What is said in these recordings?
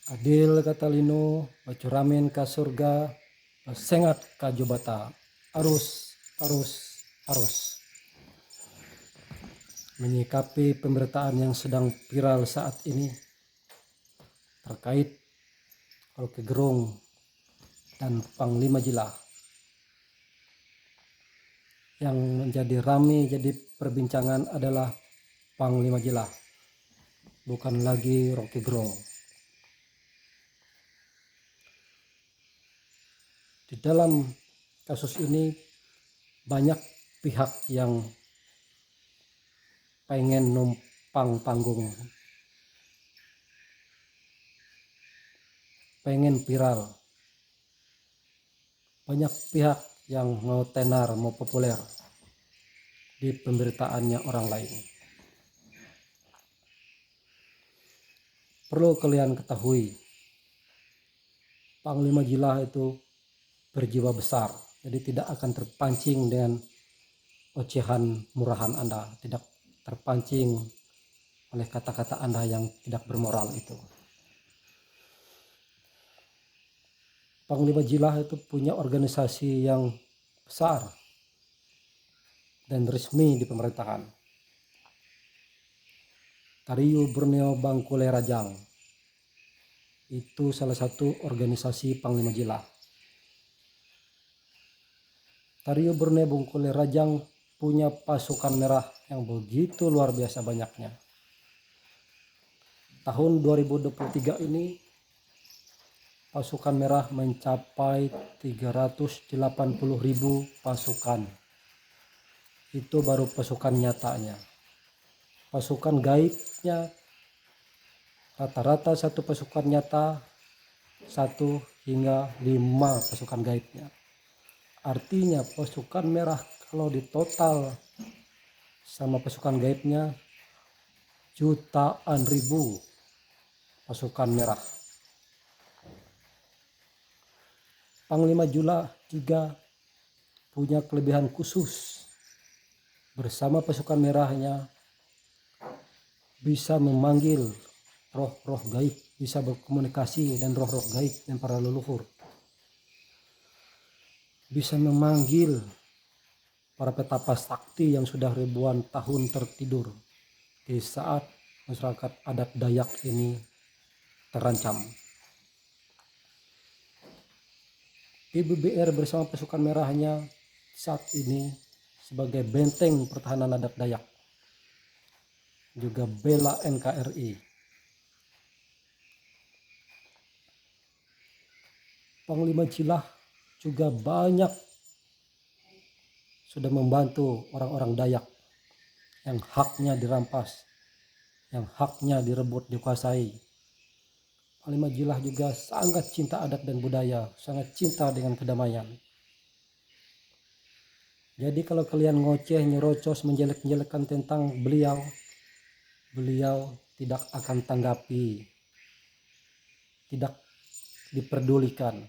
Adil kata Lino, bacuramin ka surga, sengat ka jobata, arus, arus, arus. Menyikapi pemberitaan yang sedang viral saat ini terkait Rocky Gerung dan Panglima Jila, yang menjadi ramai jadi perbincangan adalah Panglima Jila, bukan lagi Rocky Gerung. Di dalam kasus ini banyak pihak yang pengen numpang panggung, pengen viral. Banyak pihak yang mau tenar, mau populer di pemberitaannya orang lain. Perlu kalian ketahui, Panglima Jila itu berjiwa besar, jadi tidak akan terpancing dengan ocehan murahan Anda, tidak terpancing oleh kata-kata Anda yang tidak bermoral itu. Panglima Jila itu punya organisasi yang besar dan resmi di pemerintahan. Tariu Borneo Bangkule Rajang itu salah satu organisasi Panglima Jila. Tariu Borneo Bangkule Rajang punya pasukan merah yang begitu luar biasa banyaknya. Tahun 2023 ini pasukan merah mencapai 380.000 pasukan. Itu baru pasukan nyatanya. Pasukan gaibnya rata-rata satu pasukan nyata 1 hingga 5 pasukan gaibnya. Artinya pasukan merah kalau ditotal sama pasukan gaibnya jutaan ribu pasukan merah. Panglima Jila juga punya kelebihan khusus. Bersama pasukan merahnya bisa memanggil roh-roh gaib, bisa berkomunikasi dan roh-roh gaib dan para leluhur. Bisa memanggil para petapa sakti yang sudah ribuan tahun tertidur di saat masyarakat adat Dayak ini terancam. PBBR bersama pasukan merahnya saat ini sebagai benteng pertahanan adat Dayak, juga bela NKRI. Panglima Jila juga banyak sudah membantu orang-orang Dayak yang haknya dirampas, yang haknya direbut, dikuasai. Panglima Jila juga sangat cinta adat dan budaya, sangat cinta dengan kedamaian. Jadi kalau kalian ngoceh, nyerocos, menjelek-jelekan tentang beliau tidak akan tanggapi, tidak diperdulikan.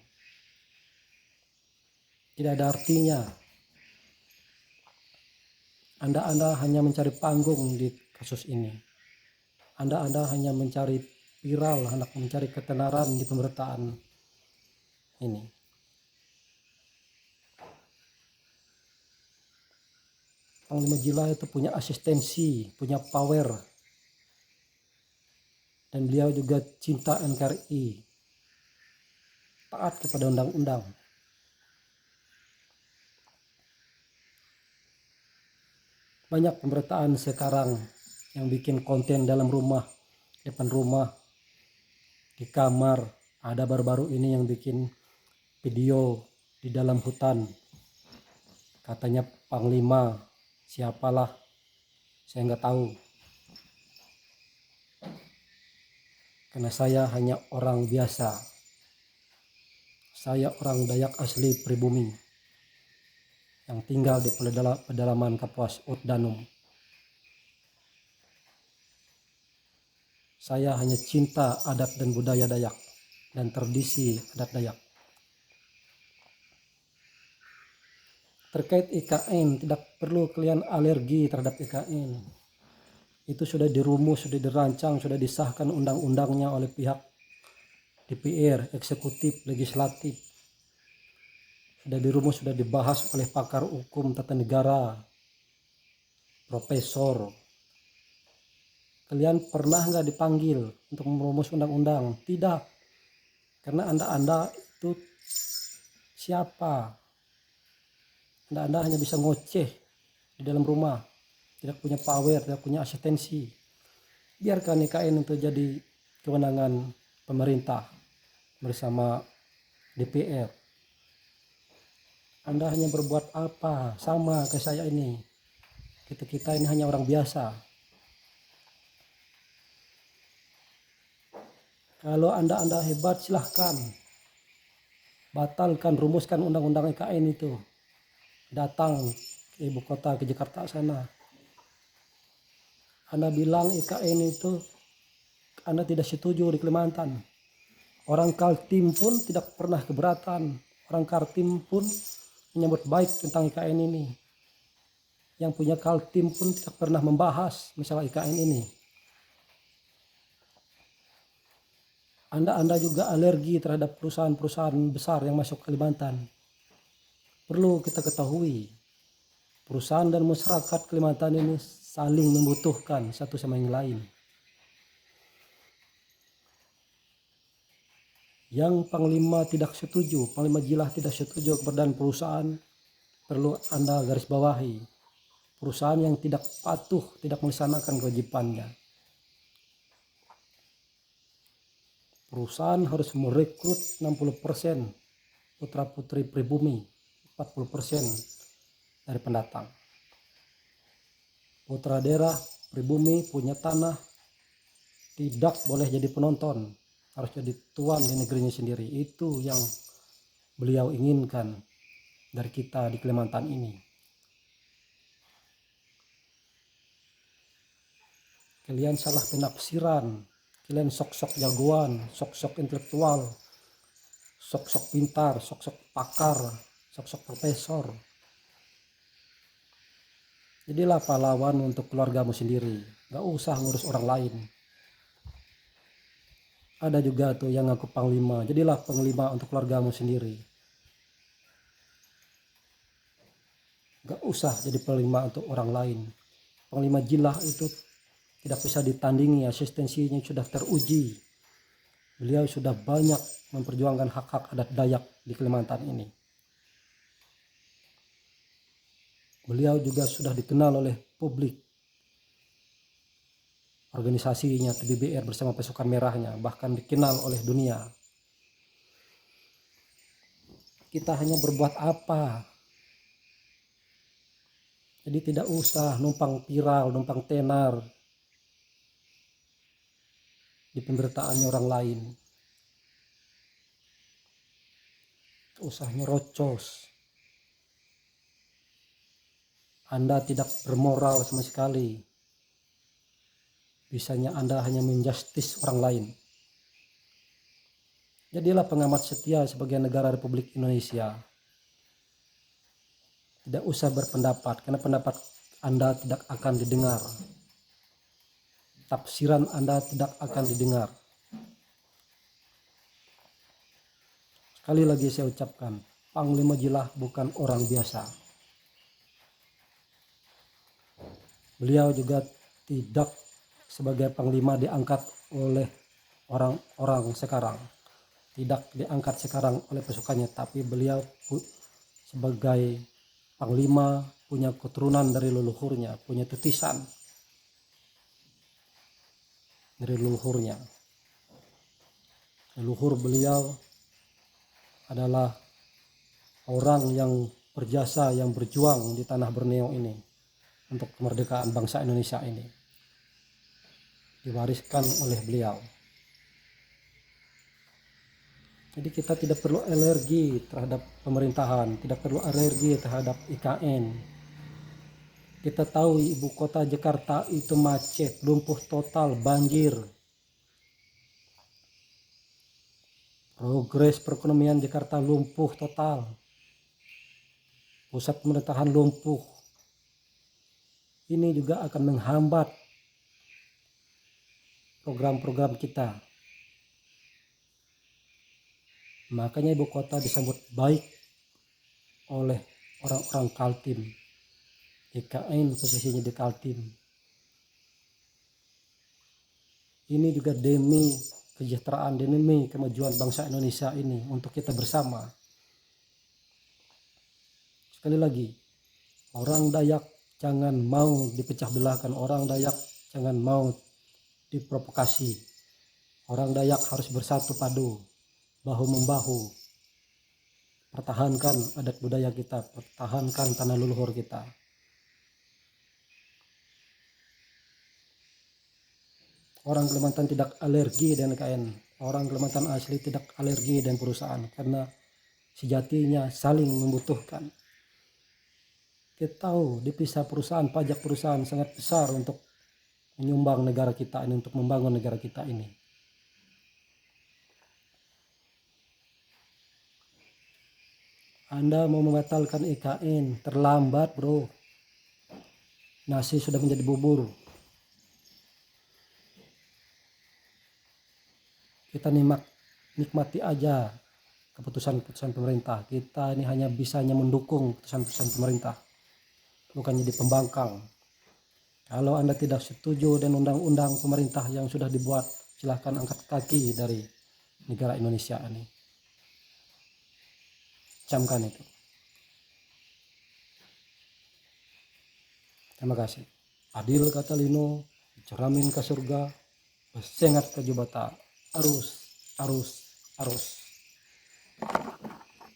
Tidak ada artinya. Anda hanya mencari panggung di kasus ini. Anda hanya mencari viral, hendak mencari ketenaran di pemberitaan ini. Panglima Jila itu punya asistensi, punya power, dan beliau juga cinta NKRI, taat kepada undang-undang. Banyak pemberitaan sekarang yang bikin konten dalam rumah, depan rumah, di kamar. Ada baru-baru ini yang bikin video di dalam hutan. Katanya Panglima, siapalah, saya nggak tahu. Karena saya hanya orang biasa. Saya orang Dayak asli pribumi yang tinggal di pedalaman Kapuas Utdanum. Saya hanya cinta adat dan budaya Dayak dan tradisi adat Dayak. Terkait IKN, tidak perlu kalian alergi terhadap IKN. Itu sudah dirumus, sudah dirancang, sudah disahkan undang-undangnya oleh pihak DPR, eksekutif, legislatif. Sudah dirumus, sudah dibahas oleh pakar hukum tata negara, profesor. Kalian pernah nggak dipanggil untuk merumus undang-undang? Tidak. Karena Anda itu siapa? Anda hanya bisa ngoceh di dalam rumah. Tidak punya power, tidak punya asistensi. Biarkan IKN itu jadi kewenangan pemerintah bersama DPR. Anda hanya berbuat apa? Sama kayak saya ini. Kita ini hanya orang biasa. Kalau Anda hebat, silahkan. Batalkan, rumuskan undang-undang IKN itu. Datang ke ibu kota, ke Jakarta sana. Anda bilang IKN itu Anda tidak setuju di Kalimantan. Orang Kaltim pun tidak pernah keberatan. Orang Kaltim pun menyambut baik tentang IKN ini. Yang punya Kaltim pun tidak pernah membahas masalah IKN ini. Anda juga alergi terhadap perusahaan-perusahaan besar yang masuk Kalimantan. Perlu kita ketahui, perusahaan dan masyarakat Kalimantan ini saling membutuhkan satu sama yang lain. Yang Panglima tidak setuju, Panglima Jilah tidak setuju keberadaan perusahaan, perlu Anda garis bawahi. Perusahaan yang tidak patuh, tidak melaksanakan kewajibannya. Perusahaan harus merekrut 60% putra-putri pribumi, 40% dari pendatang. Putra daerah pribumi punya tanah tidak boleh jadi penonton, harus jadi tuan di negerinya sendiri. Itu yang beliau inginkan dari kita di Kalimantan ini. Kalian salah penafsiran. Kalian sok-sok jagoan, sok-sok intelektual, sok-sok pintar, sok-sok pakar, sok-sok profesor. Jadilah pahlawan untuk keluargamu sendiri. Gak usah ngurus orang lain. Ada juga tuh yang ngaku panglima. Jadilah panglima untuk keluargamu sendiri. Gak usah jadi panglima untuk orang lain. Panglima Jilah itu tidak bisa ditandingi, asistensinya sudah teruji. Beliau sudah banyak memperjuangkan hak-hak adat Dayak di Kalimantan ini. Beliau juga sudah dikenal oleh publik. Organisasinya TBBR bersama pasukan merahnya bahkan dikenal oleh dunia. Kita hanya berbuat apa? Jadi tidak usah numpang viral, numpang tenar di pemberitaannya orang lain. Usah nyerocos. Anda tidak bermoral sama sekali. Bisanya Anda hanya menjustis orang lain. Jadilah pengamat setia sebagai negara Republik Indonesia. Tidak usah berpendapat, karena pendapat Anda tidak akan didengar. Tafsiran Anda tidak akan didengar. Sekali lagi saya ucapkan, Panglima Jilah bukan orang biasa. Beliau juga tidak sebagai panglima diangkat oleh orang-orang sekarang. Tidak diangkat sekarang oleh pasukannya, tapi beliau sebagai panglima punya keturunan dari leluhurnya, punya titisan dari leluhurnya. Leluhur beliau adalah orang yang berjasa, yang berjuang di tanah Borneo ini untuk kemerdekaan bangsa Indonesia ini. Diwariskan oleh beliau. Jadi kita tidak perlu alergi terhadap pemerintahan, tidak perlu alergi terhadap IKN. Kita tahu ibu kota Jakarta itu macet, lumpuh total, banjir. Progres perekonomian Jakarta lumpuh total. Pusat pemerintahan lumpuh. Ini juga akan menghambat program-program kita. Makanya ibu kota disambut baik oleh orang-orang Kaltim. IKN posisinya di Kaltim. Ini juga demi kesejahteraan, demi kemajuan bangsa Indonesia ini untuk kita bersama. Sekali lagi, orang Dayak jangan mau dipecah belahkan, orang Dayak jangan mau diprovokasi. Orang Dayak harus bersatu padu, bahu-membahu, pertahankan adat budaya kita, pertahankan tanah leluhur kita. Orang Kalimantan tidak alergi dengan IKN, orang Kalimantan asli tidak alergi dengan perusahaan karena sejatinya saling membutuhkan. Kita tahu dipisah perusahaan, pajak perusahaan sangat besar untuk menyumbang negara kita ini, untuk membangun negara kita ini. Anda mau membatalkan IKN, terlambat bro. Nasi sudah menjadi bubur. Kita nikmati aja keputusan-keputusan pemerintah. Kita ini hanya mendukung keputusan-keputusan pemerintah, bukan jadi pembangkang. Kalau Anda tidak setuju dengan undang-undang pemerintah yang sudah dibuat, silahkan angkat kaki dari negara Indonesia ini. Camkan itu. Terima kasih. Adil kata Lino, ceramin ke surga, bersengat ke jubata, arus, arus, arus.